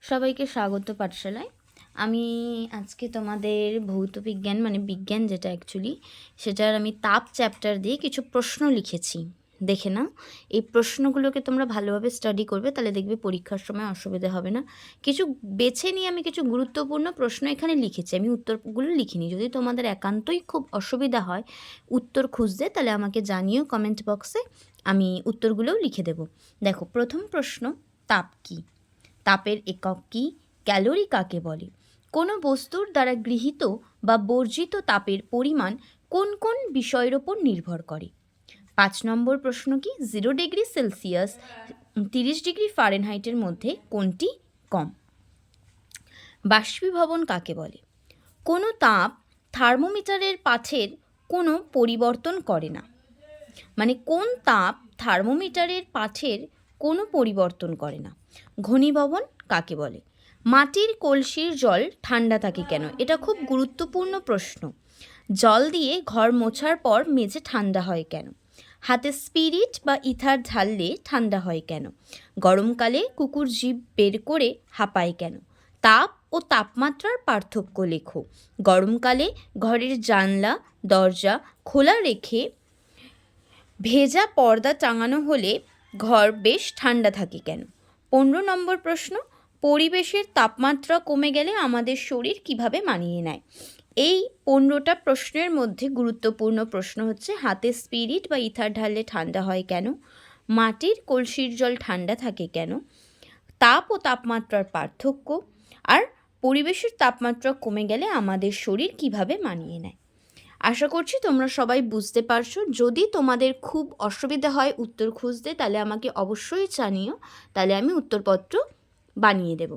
সবাইকে স্বাগত পাঠশালায়। আমি আজকে তোমাদের ভৌত বিজ্ঞান মানে বিজ্ঞান যেটা অ্যাকচুয়ালি সেটার আমি তাপ চ্যাপ্টার দিয়ে কিছু প্রশ্ন লিখেছি। দেখে নাও, এই প্রশ্নগুলোকে তোমরা ভালোভাবে স্টাডি করবে, তাহলে দেখবে পরীক্ষার সময় অসুবিধা হবে না। কিছু বেছে নিয়ে আমি কিছু গুরুত্বপূর্ণ প্রশ্ন এখানে লিখেছি, আমি উত্তরগুলো লিখিনি। যদি তোমাদের একান্তই খুব অসুবিধা হয় উত্তর খুঁজতে, তাহলে আমাকে জানিও কমেন্ট বক্সে, আমি উত্তরগুলোও লিখে দেব। দেখো, প্রথম প্রশ্ন, তাপ কী? তাপের একক কী? ক্যালোরি কাকে বলে? কোনো বস্তুর দ্বারা গৃহীত বা বর্জিত তাপের পরিমাণ কোন কোন বিষয়ের ওপর নির্ভর করে? 5 নম্বর প্রশ্ন কি? 0 ডিগ্রি সেলসিয়াস 30 ডিগ্রি ফারেনহাইটের মধ্যে কোনটি কম? বাষ্পীভবন কাকে বলে? কোনো তাপ থার্মোমিটারের পাঠের কোনো পরিবর্তন করে না। মানে কোন তাপ থার্মোমিটারের পাঠের কোনো পরিবর্তন করে না? ঘনীভবন কাকে বলে? মাটির কলসির জল ঠান্ডা থাকে কেন? এটা খুব গুরুত্বপূর্ণ প্রশ্ন। জল দিয়ে ঘর মোছার পর মেঝে ঠান্ডা হয় কেন? হাতে স্পিরিট বা ইথার ঢাললে ঠান্ডা হয় কেন? গরমকালে কুকুর জিভ বের করে হাঁপায় কেন? তাপ ও তাপমাত্রার পার্থক্য লেখো। গরমকালে ঘরের জানলা দরজা খোলা রেখে ভেজা পর্দা টাঙানো হলে ঘর বেশ ঠান্ডা থাকে কেন? 15 নম্বর প্রশ্ন, পরিবেশের তাপমাত্রা কমে গেলে আমাদের শরীর কিভাবে মানিয়ে নেয়? এই 15টা প্রশ্নের মধ্যে গুরুত্বপূর্ণ প্রশ্ন হচ্ছে, হাতে স্পিরিট বা ইথার ঢাললে ঠান্ডা হয় কেন? মাটির কলসির জল ঠান্ডা থাকে কেন? তাপ ও তাপমাত্রার পার্থক্য, আর পরিবেশের তাপমাত্রা কমে গেলে আমাদের শরীর কিভাবে মানিয়ে নেয়। আশা করছি তোমরা সবাই বুঝতে পারছো। যদি তোমাদের খুব অসুবিধা হয় উত্তর খুঁজতে, তাহলে আমাকে অবশ্যই জানিও, তাহলে আমি উত্তরপত্র বানিয়ে দেব।